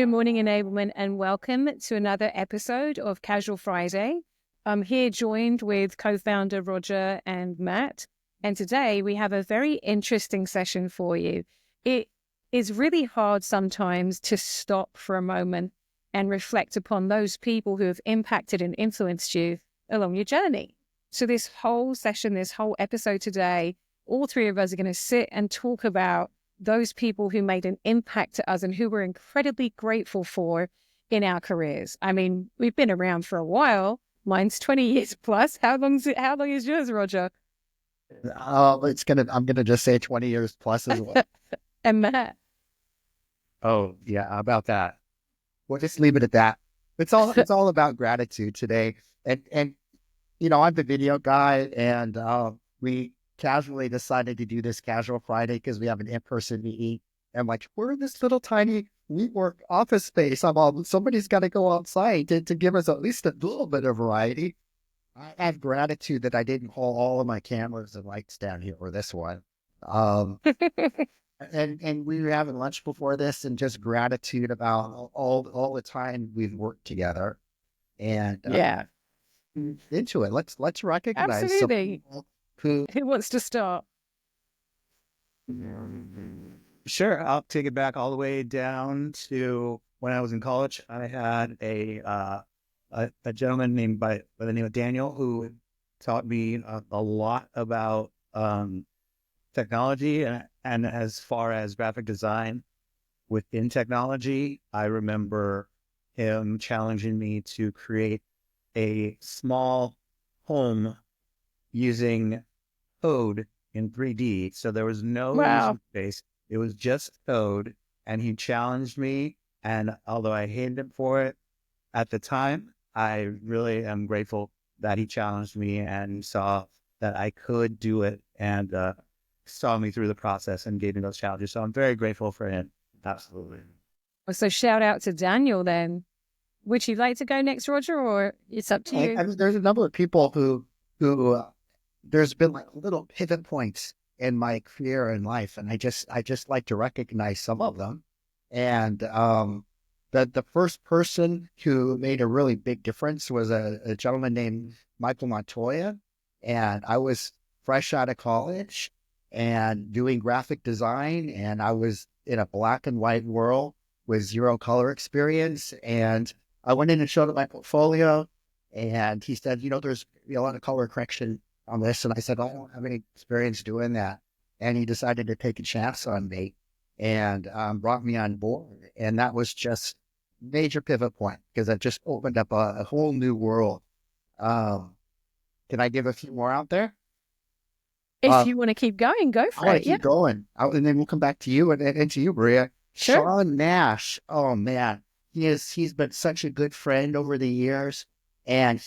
Good morning, Enablement, and welcome to another episode of Casual Friday. I'm here joined with co-founder Roger and Matt, and today we have a very interesting session for you. It is really hard sometimes to stop for a moment and reflect upon those people who have impacted and influenced you along your journey. So this whole session, this whole episode today, all three of us are going to sit and talk about those people who made an impact to us and who we're incredibly grateful for in our careers. I mean, we've been around for a while. Mine's 20 years plus. How long is yours, Roger? I'm gonna just say 20 years plus as well. And Matt? Oh yeah, how about that? We'll just leave it at that. It's all about gratitude today. And I'm the video guy, and we casually decided to do this casual Friday because we have an in-person meeting. And like, we're in this little tiny WeWork office space. Somebody's got to go outside to give us at least a little bit of variety. I have gratitude that I didn't haul all of my cameras and lights down here or this one. Um, and we were having lunch before this, and just gratitude about all the time we've worked together. And Yeah, into it, let's recognize some absolutely. people who. Who wants to start? Sure. I'll take it back all the way down to when I was in college. I had a gentleman named by the name of Daniel who taught me a lot about technology and as far as graphic design within technology. I remember him challenging me to create a small home using code in 3D. So there was no Wow. user space. It was just code. And he challenged me. And although I hated him for it at the time, I really am grateful that he challenged me and saw that I could do it and saw me through the process and gave me those challenges. So I'm very grateful for him. Absolutely. So shout out to Daniel then. Would you like to go next, Roger, or it's up to you? There's a number of people who there's been like little pivot points in my career and life, and I just like to recognize some of them. And the first person who made a really big difference was a gentleman named Michael Montoya, and I was fresh out of college and doing graphic design, and I was in a black and white world with zero color experience, and I went in and showed him my portfolio, and he said, there's a lot of color correction on this. And I said, I don't have any experience doing that. And he decided to take a chance on me and brought me on board. And that was just major pivot point because it just opened up a whole new world. Can I give a few more out there? If you want to keep going, go for I want it. to keep going. And then we'll come back to you and to you, Maria. Sure. Sean Nash. Oh man. He's been such a good friend over the years, and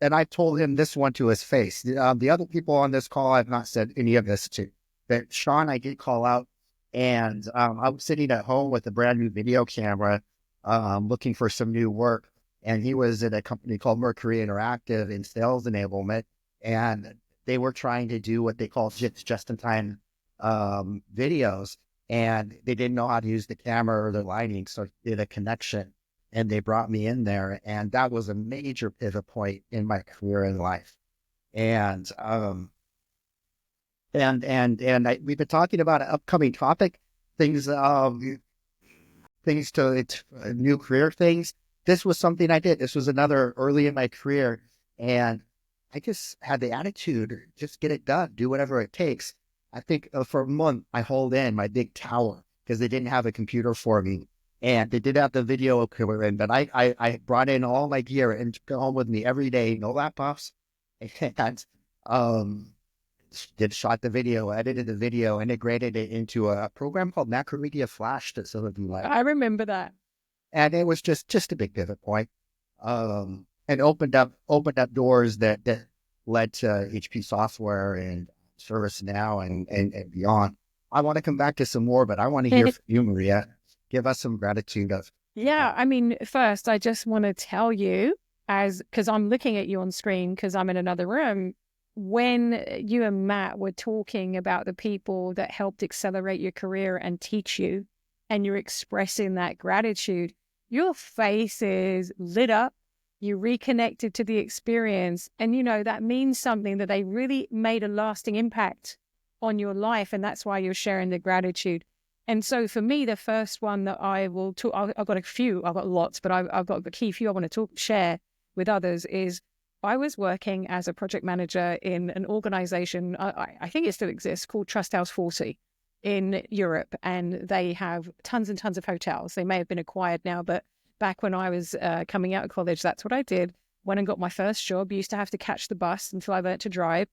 I told him this one to his face. The other people on this call, I've not said any of this to, but Sean, I did call out, and I was sitting at home with a brand new video camera, looking for some new work, and he was at a company called Mercury Interactive in sales enablement, and they were trying to do what they call just-in-time videos. And they didn't know how to use the camera or the lighting, so they did a connection, and they brought me in there, and that was a major pivot point in my career and life. And we've been talking about an upcoming topic, things to new career things. This was something I did. This was another early in my career, and I just had the attitude, just get it done, do whatever it takes. I think for a month, I hauled in my big tower because they didn't have a computer for me. And they did have the video equipment, but I brought in all my gear and took it home with me every day, no laptops. And shot the video, edited the video, integrated it into a program called Macromedia Flash that some of you like. I remember that. And it was just a big pivot point. And opened up doors that led to HP software and ServiceNow and beyond. I want to come back to some more, but I want to hear from you, Maria. Give us some gratitude of. Yeah, I mean, first, I just want to tell you, because I'm looking at you on screen because I'm in another room, when you and Matt were talking about the people that helped accelerate your career and teach you, and you're expressing that gratitude, your face is lit up. You reconnected to the experience. And, that means something, that they really made a lasting impact on your life. And that's why you're sharing the gratitude. And so for me, the first one that I will talk, I've got a few, I've got lots, but I've got the key few I want to share with others is I was working as a project manager in an organization, I think it still exists, called Trust House 40 in Europe. And they have tons and tons of hotels. They may have been acquired now, but back when I was coming out of college, that's what I did. Went and got my first job. Used to have to catch the bus until I learned to drive.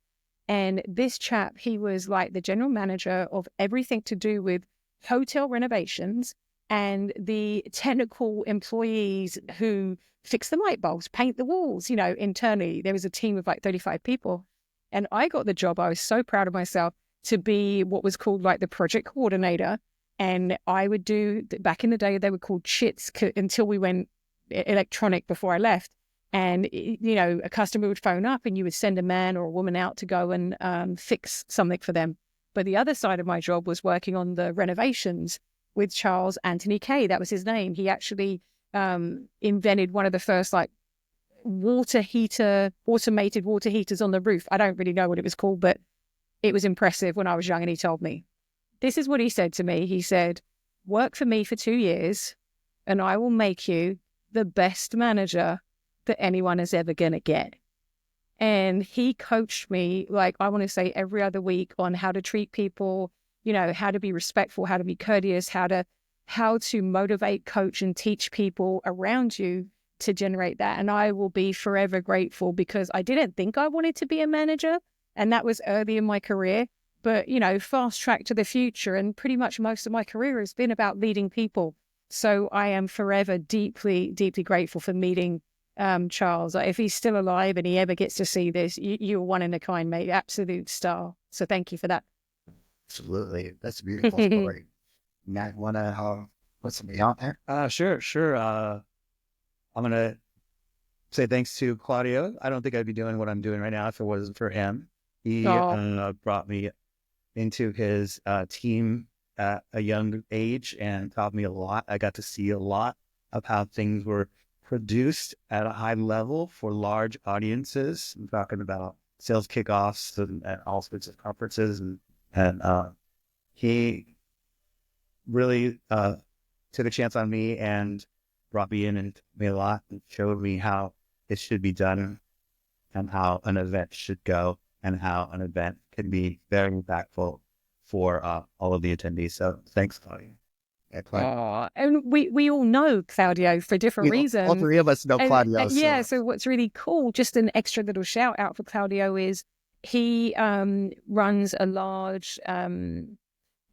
And this chap, he was like the general manager of everything to do with hotel renovations and the technical employees who fix the light bulbs, paint the walls. Internally, there was a team of like 35 people. And I got the job. I was so proud of myself to be what was called like the project coordinator. And I would do, back in the day, they were called chits until we went electronic before I left. And, a customer would phone up and you would send a man or a woman out to go and fix something for them. But the other side of my job was working on the renovations with Charles Anthony Kay. That was his name. He actually invented one of the first like automated water heaters on the roof. I don't really know what it was called, but it was impressive when I was young. And he told me, this is what he said to me. He said, work for me for 2 years and I will make you the best manager that anyone is ever going to get. And he coached me, like, I want to say every other week on how to treat people, how to be respectful, how to be courteous, how to motivate, coach, and teach people around you to generate that. And I will be forever grateful because I didn't think I wanted to be a manager. And that was early in my career. But, fast track to the future. And pretty much most of my career has been about leading people. So I am forever deeply, deeply grateful for meeting Charles. If he's still alive and he ever gets to see this, you're one in a kind, mate. Absolute star. So thank you for that. Absolutely. That's a beautiful story. Matt, want to put something out there? Sure. I'm going to say thanks to Claudio. I don't think I'd be doing what I'm doing right now if it wasn't for him. He brought me into his team at a young age and taught me a lot. I got to see a lot of how things were produced at a high level for large audiences. I'm talking about sales kickoffs and all sorts of conferences. And he really took a chance on me and brought me in and taught me a lot and showed me how it should be done and how an event should go and how an event can be very impactful for all of the attendees. So thanks, Claudio. And we all know Claudio for different reasons. All three of us know Claudio. So what's really cool, just an extra little shout out for Claudio, is he runs a large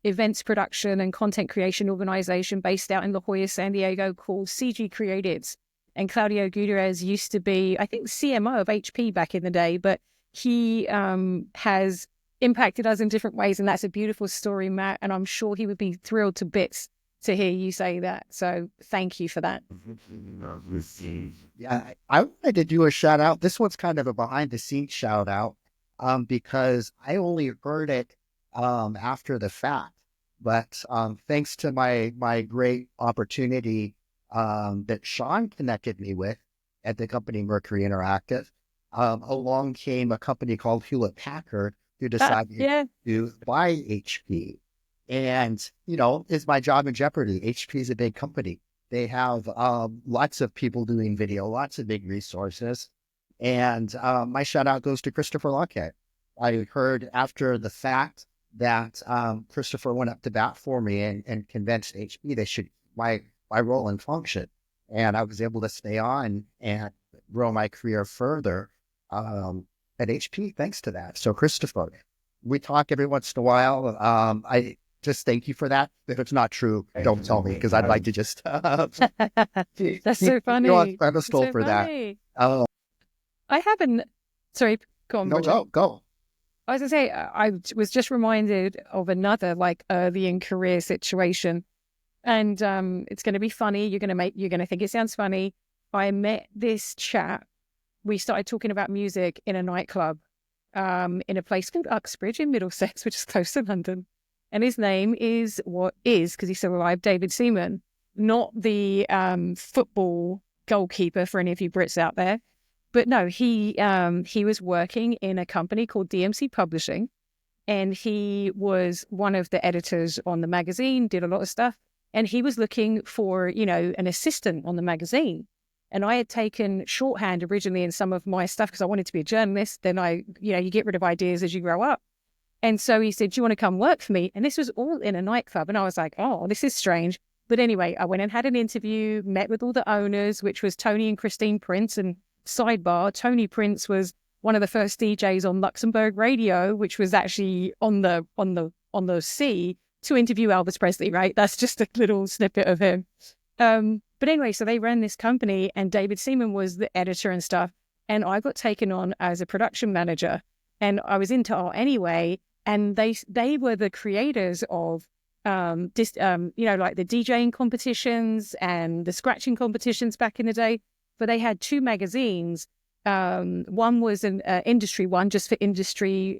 events production and content creation organization based out in La Jolla, San Diego, called CG Creatives. And Claudio Gutierrez used to be, I think, CMO of HP back in the day, but he has impacted us in different ways. And that's a beautiful story, Matt. And I'm sure he would be thrilled to bits to hear you say that. So thank you for that. Yeah, I wanted to do a shout out. This one's kind of a behind the scenes shout out because I only heard it after the fact. But thanks to my great opportunity that Sean connected me with at the company Mercury Interactive, along came a company called Hewlett Packard who decided to buy HP. And, is my job in jeopardy? HP is a big company. They have lots of people doing video, lots of big resources. And my shout out goes to Christopher Luckett. I heard after the fact that Christopher went up to bat for me and convinced HP they should my role and function. And I was able to stay on and grow my career further at HP thanks to that. So Christopher, we talk every once in a while. I just thank you for that. If it's not true, don't tell me because I'd like to just that's so funny. You on pedestal so for funny. That. I haven't. Sorry, go on. No, go. I was gonna say I was just reminded of another like early in career situation, and it's gonna be funny. You're gonna think it sounds funny. I met this chap. We started talking about music in a nightclub, in a place called Uxbridge in Middlesex, which is close to London. And his name is because he's still alive, David Seaman, not the football goalkeeper for any of you Brits out there. But no, he was working in a company called DMC Publishing, and he was one of the editors on the magazine, did a lot of stuff, and he was looking for, an assistant on the magazine. And I had taken shorthand originally in some of my stuff because I wanted to be a journalist. Then you get rid of ideas as you grow up. And so he said, do you want to come work for me? And this was all in a nightclub. And I was like, oh, this is strange. But anyway, I went and had an interview, met with all the owners, which was Tony and Christine Prince. And sidebar, Tony Prince was one of the first DJs on Luxembourg radio, which was actually on the sea to interview Elvis Presley, right? That's just a little snippet of him. But anyway, so they ran this company and David Seaman was the editor and stuff. And I got taken on as a production manager and I was into art anyway. And they were the creators of, like the DJing competitions and the scratching competitions back in the day. But they had two magazines. One was an industry one, just for industry,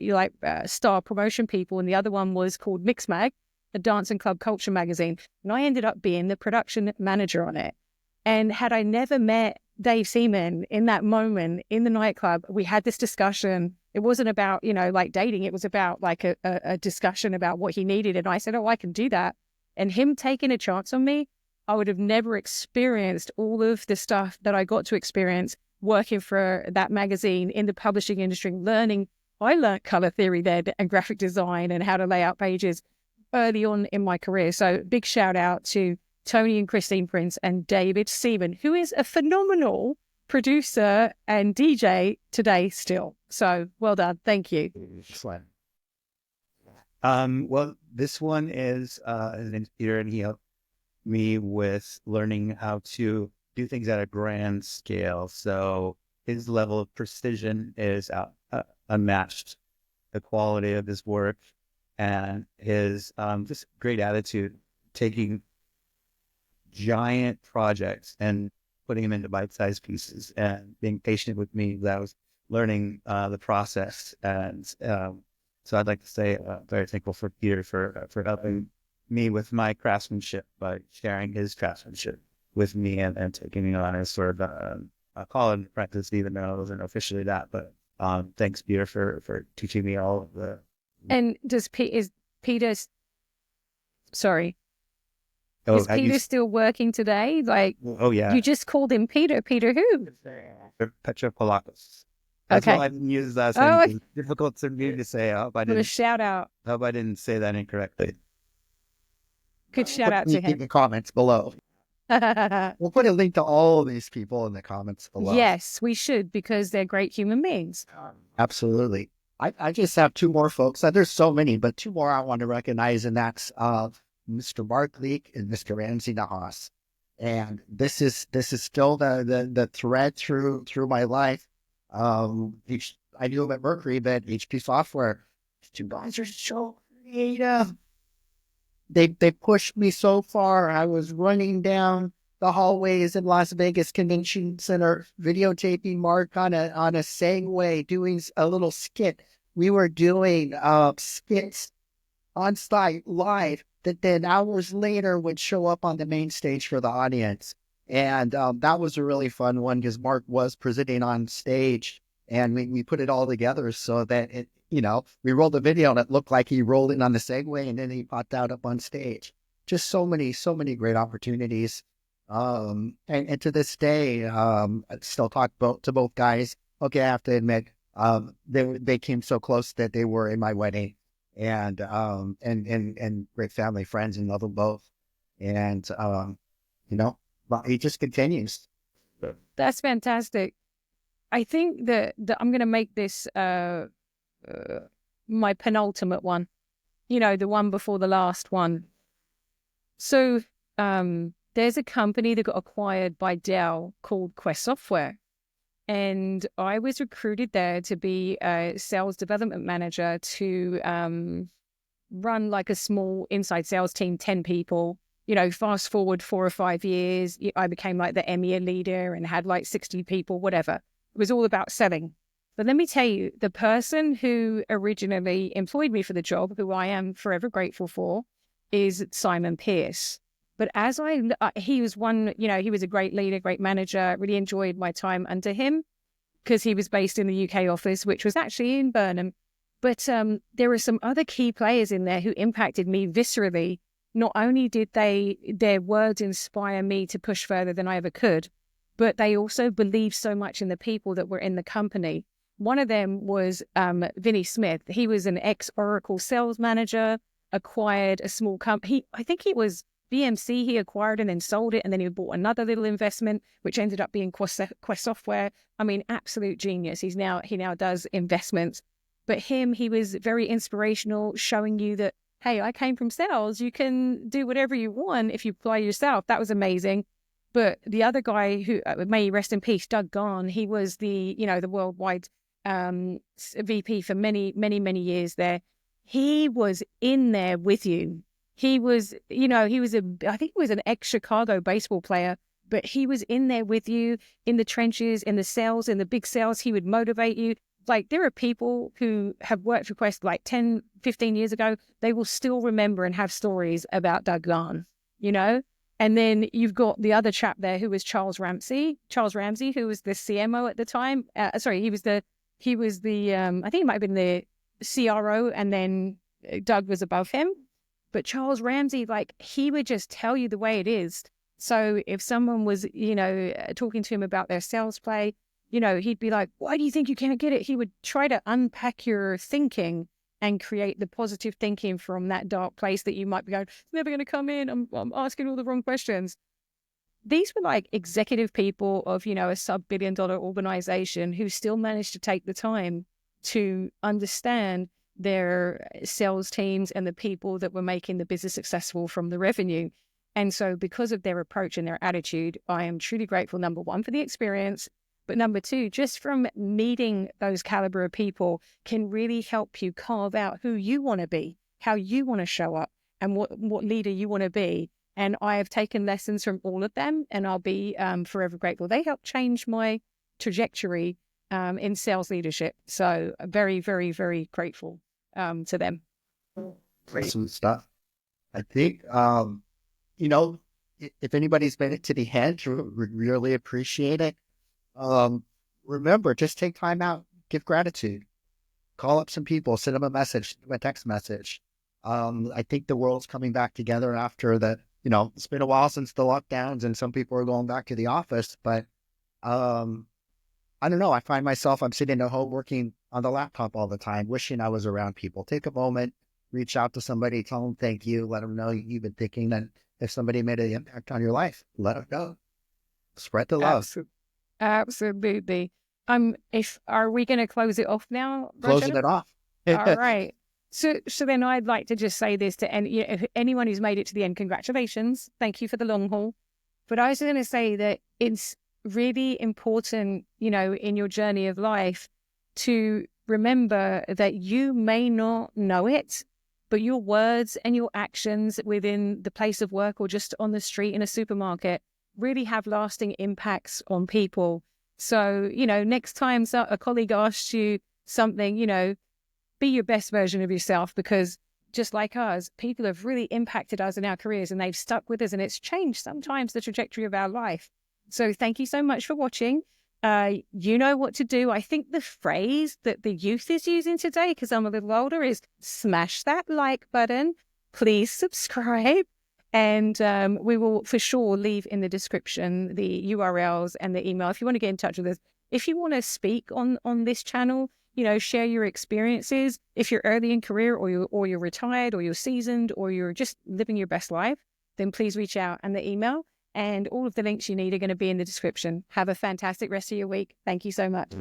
star promotion people. And the other one was called Mix Mag, the dance and club culture magazine. And I ended up being the production manager on it. And had I never met Dave Seaman in that moment in the nightclub, we had this discussion. It wasn't about, dating. It was about like a discussion about what he needed. And I said, oh, I can do that. And him taking a chance on me, I would have never experienced all of the stuff that I got to experience working for that magazine in the publishing industry, I learned color theory then and graphic design and how to lay out pages early on in my career. So big shout out to Tony and Christine Prince and David Seaman, who is a phenomenal producer and DJ today still. So well done. Thank you. Excellent. Well, this one is his name's Peter, and he helped me with learning how to do things at a grand scale. So his level of precision is unmatched. The quality of his work and his just great attitude, taking giant projects and putting them into bite-sized pieces and being patient with me as I was learning the process. And so I'd like to say very thankful for Peter for helping me with my craftsmanship by sharing his craftsmanship with me and taking me on as sort of a call and practice, even though it wasn't officially that. But thanks, Peter, for teaching me all of the. And is Peter? Sorry. Oh, is Peter still working today? Oh yeah. You just called him Peter. Peter who? Petra Polakos. That's why I didn't use his last name. It's difficult to me to say. I hope I didn't. A shout out. I hope I didn't say that incorrectly. Good shout out to him. In the comments below. We'll put a link to all of these people in the comments below. Yes, we should, because they're great human beings. Absolutely. I just have two more folks. There's so many, but two more I want to recognize, and that's Mr. Mark Leake and Mr. Ramsey Nahas. And this is still the thread through my life. I knew him at Mercury, but HP Software. These two guys are so creative. They pushed me so far. I was running down the hallways in Las Vegas Convention Center, videotaping Mark on a Segway, doing a little skit. We were doing skits on site live that then hours later would show up on the main stage for the audience. And that was a really fun one because Mark was presenting on stage, and we put it all together so that we rolled the video and it looked like he rolled in on the Segway and then he popped out up on stage. Just so many great opportunities. And to this day, I still talk to both guys. Okay, I have to admit, they came so close that they were in my wedding, and great family friends, and love them both. And it just continues. That's fantastic. I think that I'm going to make this my penultimate one, the one before the last one. So there's a company that got acquired by Dell called Quest Software. And I was recruited there to be a sales development manager to run like a small inside sales team, 10 people. Fast forward 4 or 5 years, I became like the EMEA leader and had like 60 people, whatever. It was all about selling. But let me tell you, the person who originally employed me for the job, who I am forever grateful for, is Simon Pierce. But as he was one, he was a great leader, great manager. Really enjoyed my time under him because he was based in the UK office, which was actually in Burnham. But there were some other key players in there who impacted me viscerally. Not only did their words inspire me to push further than I ever could, but they also believed so much in the people that were in the company. One of them was Vinnie Smith. He was an ex-Oracle sales manager, acquired a small company. I think he was BMC he acquired and then sold it, and then he bought another little investment, which ended up being Quest Software. I mean, absolute genius. He now does investments. But he was very inspirational, showing you that, hey, I came from sales. You can do whatever you want if you apply yourself. That was amazing. But the other guy who, may he rest in peace, Doug Garn, he was the worldwide VP for many, many, many years there. He was in there with you. He was, I think he was an ex-Chicago baseball player, but he was in there with you in the trenches, in the sales, in the big sales. He would motivate you. Like, there are people who have worked for Quest like 10, 15 years ago. They will still remember and have stories about Doug Garn, And then you've got the other chap there who was Charles Ramsey, who was the CMO at the time. He was the, I think he might have been the CRO, and then Doug was above him. But Charles Ramsey, he would just tell you the way it is. So if someone was, talking to him about their sales play, he'd be like, why do you think you can't get it? He would try to unpack your thinking and create the positive thinking from that dark place that you might be going, it's never going to come in. I'm asking all the wrong questions. These were like executive people of, a sub-billion dollar organization who still managed to take the time to understand their sales teams and the people that were making the business successful from the revenue. And so because of their approach and their attitude, I am truly grateful, number one, for the experience. But number two, just from meeting those caliber of people can really help you carve out who you want to be, how you want to show up, and what leader you want to be. And I have taken lessons from all of them, and I'll be forever grateful. They helped change my trajectory in sales leadership. So very, very, very grateful to them. Awesome stuff. I think, if anybody's made it to the end, we really appreciate it. Remember, just take time out, give gratitude, call up some people, send them a text message. I think the world's coming back together after it's been a while since the lockdowns and some people are going back to the office, but, I don't know. I find myself, I'm sitting at home working on the laptop all the time, wishing I was around people. Take a moment, reach out to somebody, tell them thank you, let them know you've been thinking that if somebody made an impact on your life, let them know. Spread the love. Absolutely. Are we going to close it off now, Roger? Closing it off. All right. So then I'd like to just say this to anyone who's made it to the end, congratulations. Thank you for the long haul. But I was going to say that it's really important, in your journey of life to remember that you may not know it, but your words and your actions within the place of work or just on the street in a supermarket really have lasting impacts on people. So, next time a colleague asks you something, be your best version of yourself, because just like us, people have really impacted us in our careers and they've stuck with us, and it's changed sometimes the trajectory of our life. So thank you so much for watching. You know what to do. I think the phrase that the youth is using today, because I'm a little older, is smash that like button. Please subscribe. And we will for sure leave in the description the URLs and the email if you want to get in touch with us. If you want to speak on this channel, share your experiences. If you're early in career or you're retired or you're seasoned or you're just living your best life, then please reach out. And the email and all of the links you need are going to be in the description. Have a fantastic rest of your week. Thank you so much.